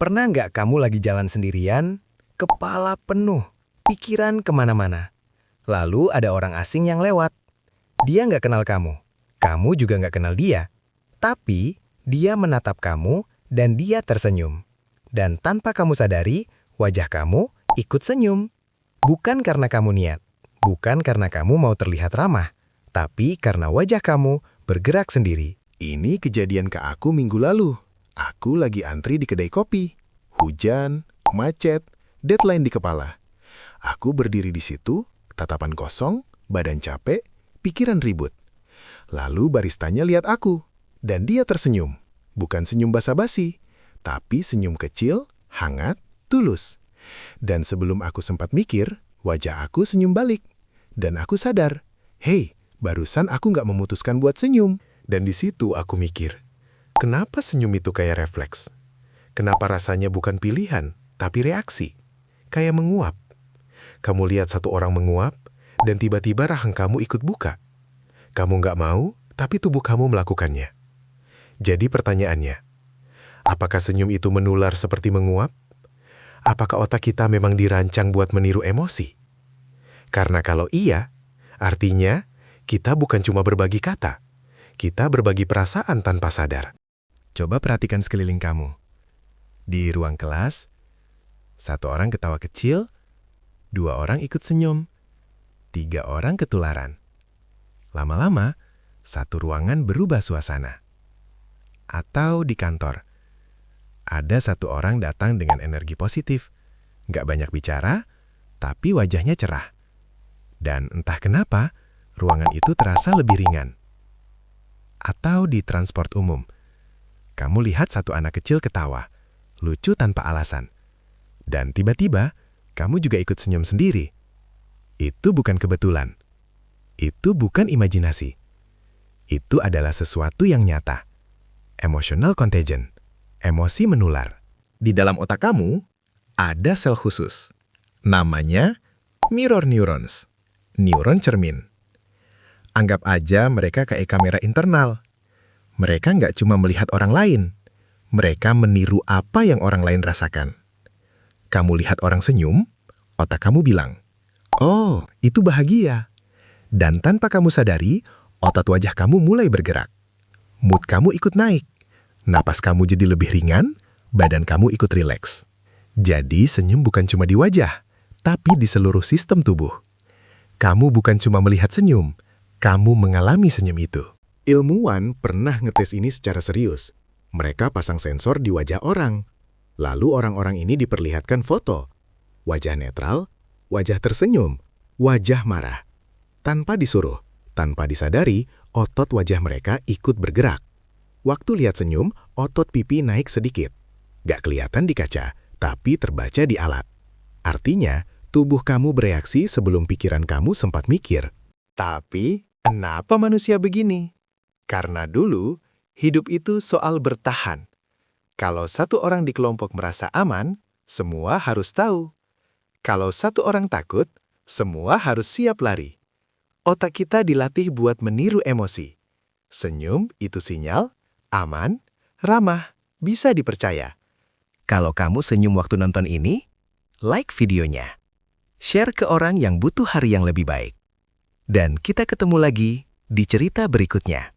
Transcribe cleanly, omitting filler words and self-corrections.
Pernah nggak kamu lagi jalan sendirian, kepala penuh, pikiran kemana-mana? Lalu ada orang asing yang lewat. Dia nggak kenal kamu juga nggak kenal dia. Tapi dia menatap kamu dan dia tersenyum. Dan tanpa kamu sadari, wajah kamu ikut senyum. Bukan karena kamu niat, bukan karena kamu mau terlihat ramah, tapi karena wajah kamu bergerak sendiri. Ini kejadian ke aku minggu lalu. Aku lagi antri di kedai kopi. Hujan, macet, deadline di kepala. Aku berdiri di situ, tatapan kosong, badan capek, pikiran ribut. Lalu baristanya lihat aku, dan dia tersenyum. Bukan senyum basa-basi, tapi senyum kecil, hangat, tulus. Dan sebelum aku sempat mikir, wajah aku senyum balik. Dan aku sadar, hei, barusan aku nggak memutuskan buat senyum. Dan di situ aku mikir, kenapa senyum itu kayak refleks? Kenapa rasanya bukan pilihan, tapi reaksi? Kayak menguap. Kamu lihat satu orang menguap, dan tiba-tiba rahang kamu ikut buka. Kamu nggak mau, tapi tubuh kamu melakukannya. Jadi pertanyaannya, apakah senyum itu menular seperti menguap? Apakah otak kita memang dirancang buat meniru emosi? Karena kalau iya, artinya kita bukan cuma berbagi kata, kita berbagi perasaan tanpa sadar. Coba perhatikan sekeliling kamu. Di ruang kelas, satu orang ketawa kecil, 2 orang ikut senyum, 3 orang ketularan. Lama-lama, satu ruangan berubah suasana. Atau di kantor, ada satu orang datang dengan energi positif. Nggak banyak bicara, tapi wajahnya cerah. Dan entah kenapa, ruangan itu terasa lebih ringan. Atau di transport umum, kamu lihat satu anak kecil ketawa, lucu tanpa alasan. Dan tiba-tiba, kamu juga ikut senyum sendiri. Itu bukan kebetulan. Itu bukan imajinasi. Itu adalah sesuatu yang nyata. Emotional contagion. Emosi menular. Di dalam otak kamu, ada sel khusus. Namanya mirror neurons. Neuron cermin. Anggap aja mereka kayak kamera internal. Mereka nggak cuma melihat orang lain. Mereka meniru apa yang orang lain rasakan. Kamu lihat orang senyum, otak kamu bilang, "Oh, itu bahagia." Dan tanpa kamu sadari, otot wajah kamu mulai bergerak. Mood kamu ikut naik. Napas kamu jadi lebih ringan, badan kamu ikut rileks. Jadi senyum bukan cuma di wajah, tapi di seluruh sistem tubuh. Kamu bukan cuma melihat senyum, kamu mengalami senyum itu. Ilmuwan pernah ngetes ini secara serius. Mereka pasang sensor di wajah orang. Lalu orang-orang ini diperlihatkan foto. Wajah netral, wajah tersenyum, wajah marah. Tanpa disuruh, tanpa disadari, otot wajah mereka ikut bergerak. Waktu lihat senyum, otot pipi naik sedikit. Gak kelihatan di kaca, tapi terbaca di alat. Artinya, tubuh kamu bereaksi sebelum pikiran kamu sempat mikir. Tapi, kenapa manusia begini? Karena dulu, hidup itu soal bertahan. Kalau satu orang di kelompok merasa aman, semua harus tahu. Kalau satu orang takut, semua harus siap lari. Otak kita dilatih buat meniru emosi. Senyum itu sinyal, aman, ramah, bisa dipercaya. Kalau kamu senyum waktu nonton ini, like videonya. Share ke orang yang butuh hari yang lebih baik. Dan kita ketemu lagi di cerita berikutnya.